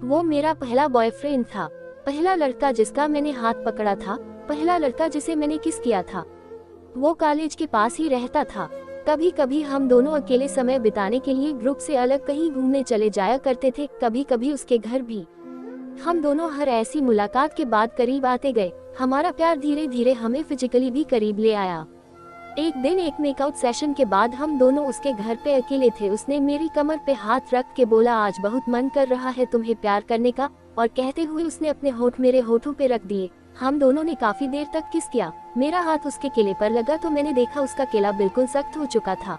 वो मेरा पहला बॉयफ्रेंड था, पहला लड़का जिसका मैंने हाथ पकड़ा था, पहला लड़का जिसे मैंने किस किया था। वो कॉलेज के पास ही रहता था। कभी कभी हम दोनों अकेले समय बिताने के लिए ग्रुप से अलग कहीं घूमने चले जाया करते थे, कभी कभी उसके घर भी। हम दोनों हर ऐसी मुलाकात के बाद करीब आते गए। हमारा प्यार धीरे धीरे हमें फिजिकली भी करीब ले आया। एक दिन एक मेकआउट सेशन के बाद हम दोनों उसके घर पे अकेले थे। उसने मेरी कमर पे हाथ रख के बोला, आज बहुत मन कर रहा है तुम्हें प्यार करने का, और कहते हुए उसने अपने होठ मेरे होठों पे रख दिए। हम दोनों ने काफी देर तक किस किया। मेरा हाथ उसके केले पर लगा तो मैंने देखा उसका केला बिल्कुल सख्त हो चुका था।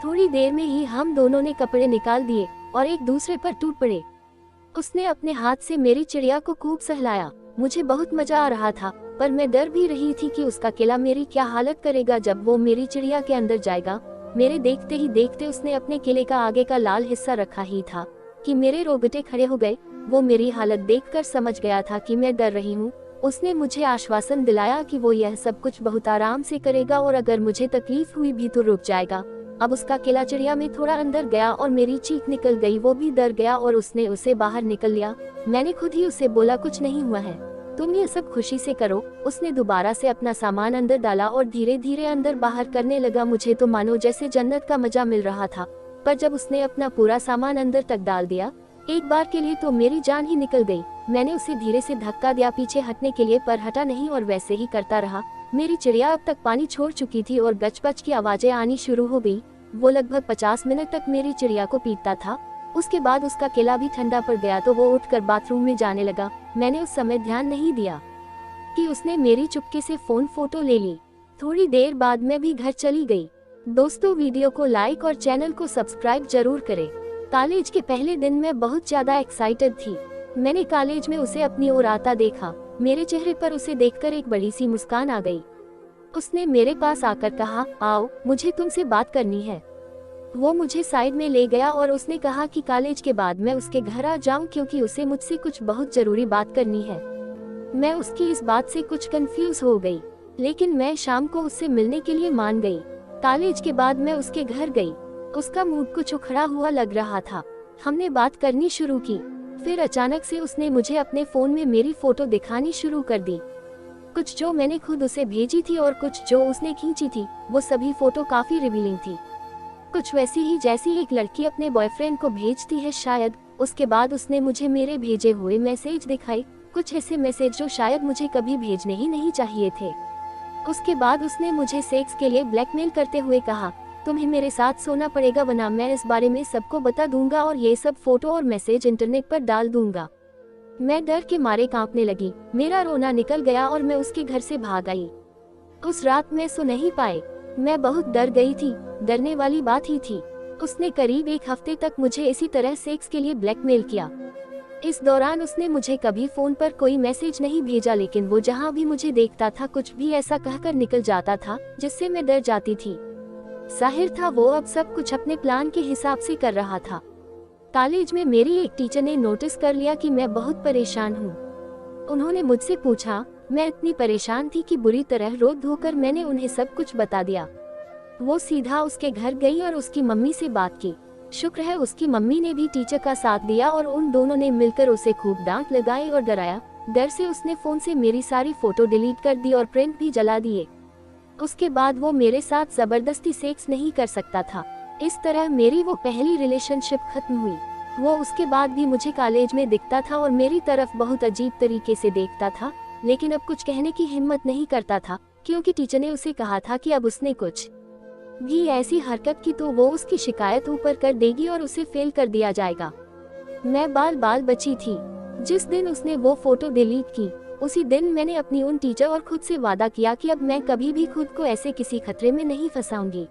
थोड़ी देर में ही हम दोनों ने कपड़े निकाल दिए और एक दूसरे पर टूट पड़े। उसने अपने हाथ से मेरी चिड़िया को खूब सहलाया। मुझे बहुत मजा आ रहा था, पर मैं डर भी रही थी कि उसका केला मेरी क्या हालत करेगा जब वो मेरी चिड़िया के अंदर जाएगा। मेरे देखते ही देखते उसने अपने केले का आगे का लाल हिस्सा रखा ही था कि मेरे रोंगटे खड़े हो गए। वो मेरी हालत देखकर समझ गया था कि मैं डर रही हूँ। उसने मुझे आश्वासन दिलाया कि वो यह सब कुछ बहुत आराम से करेगा और अगर मुझे तकलीफ हुई भी तो रुक जाएगा। अब उसका केला चिड़िया में थोड़ा अंदर गया और मेरी चीख निकल गई। वो भी डर गया और उसने उसे बाहर निकल लिया। मैंने खुद ही उसे बोला, कुछ नहीं हुआ है, तुम ये सब खुशी से करो। उसने दोबारा से अपना सामान अंदर डाला और धीरे धीरे अंदर बाहर करने लगा। मुझे तो मानो जैसे जन्नत का मजा मिल रहा था। पर जब उसने अपना पूरा सामान अंदर तक डाल दिया, एक बार के लिए तो मेरी जान ही निकल गई। मैंने उसे धीरे से धक्का दिया पीछे हटने के लिए, पर हटा नहीं और वैसे ही करता रहा। मेरी चिड़िया अब तक पानी छोड़ चुकी थी और गचपच की आवाजें आनी शुरू हो गई। वो लगभग 50 मिनट तक मेरी चिड़िया को पीटता था। उसके बाद उसका केला भी ठंडा पड़ गया तो वो उठकर बाथरूम में जाने लगा। मैंने उस समय ध्यान नहीं दिया कि उसने मेरी चुपके से फोटो ले ली। थोड़ी देर बाद मैं भी घर चली गई। दोस्तों, वीडियो को लाइक और चैनल को सब्सक्राइब जरूर करें। कॉलेज के पहले दिन मैं बहुत ज्यादा एक्साइटेड थी। मैंने कॉलेज में उसे अपनी ओर आता देखा। मेरे चेहरे पर उसे देखकर एक बड़ी सी मुस्कान आ गई। उसने मेरे पास आकर कहा, आओ, मुझे तुमसे बात करनी है। वो मुझे साइड में ले गया और उसने कहा कि कॉलेज के बाद मैं उसके घर आ जाऊं क्योंकि उसे मुझसे कुछ बहुत जरूरी बात करनी है। मैं उसकी इस बात से कुछ कंफ्यूज हो गई, लेकिन मैं शाम को उससे मिलने के लिए मान गई। कॉलेज के बाद मैं उसके घर गई। उसका मूड कुछ उखड़ा हुआ लग रहा था। हमने बात करनी शुरू की। फिर अचानक से उसने मुझे अपने फोन में मेरी फोटो दिखानी शुरू कर दी। कुछ जो मैंने खुद उसे भेजी थी और कुछ जो उसने खींची थी। वो सभी फोटो काफी रिवीलिंग थी, कुछ वैसी ही जैसी एक लड़की अपने बॉयफ्रेंड को भेजती है शायद। उसके बाद उसने मुझे मेरे भेजे हुए मैसेज दिखाए, कुछ ऐसे मैसेज जो शायद मुझे कभी भेजने ही नहीं चाहिए थे। उसके बाद उसने मुझे सेक्स के लिए ब्लैकमेल करते हुए कहा, तुम्हें मेरे साथ सोना पड़ेगा वरना मैं इस बारे में सबको बता दूंगा और ये सब फोटो और मैसेज इंटरनेट पर डाल दूंगा। मैं डर के मारे कांपने लगी। मेरा रोना निकल गया और मैं उसके घर से भाग आई। उस रात मैं सो नहीं पाई। मैं बहुत डर गई थी। डरने वाली बात ही थी। उसने करीब एक हफ्ते तक मुझे इसी तरह सेक्स के लिए ब्लैकमेल किया। इस दौरान उसने मुझे कभी फोन पर कोई मैसेज नहीं भेजा, लेकिन वो जहाँ भी मुझे देखता था कुछ भी ऐसा कहकर निकल जाता था जिससे मैं डर जाती थी। जाहिर था वो अब सब कुछ अपने प्लान के हिसाब से कर रहा था। कॉलेज में मेरी एक टीचर ने नोटिस कर लिया कि मैं बहुत परेशान हूँ। उन्होंने मुझसे पूछा। मैं इतनी परेशान थी कि बुरी तरह रो धोकर मैंने उन्हें सब कुछ बता दिया। वो सीधा उसके घर गई और उसकी मम्मी से बात की। शुक्र है उसकी मम्मी ने भी टीचर का साथ दिया और उन दोनों ने मिलकर उसे खूब डांट लगाई और डराया। डर से उसने फोन से मेरी सारी फोटो डिलीट कर दी और प्रिंट भी जला दिए। उसके बाद वो मेरे साथ जबरदस्ती सेक्स नहीं कर सकता था। इस तरह मेरी वो पहली रिलेशनशिप खत्म हुई। वो उसके बाद भी मुझे कॉलेज में दिखता था और मेरी तरफ बहुत अजीब तरीके से देखता था, लेकिन अब कुछ कहने की हिम्मत नहीं करता था क्योंकि टीचर ने उसे कहा था कि अब उसने कुछ भी ऐसी हरकत की तो वो उसकी शिकायत ऊपर कर देगी और उसे फेल कर दिया जाएगा। मैं बाल बची थी। जिस दिन उसने वो फोटो डिलीट की, उसी दिन मैंने अपनी उन टीचर और खुद से वादा किया कि अब मैं कभी भी खुद को ऐसे किसी खतरे में नहीं फंसाऊंगी।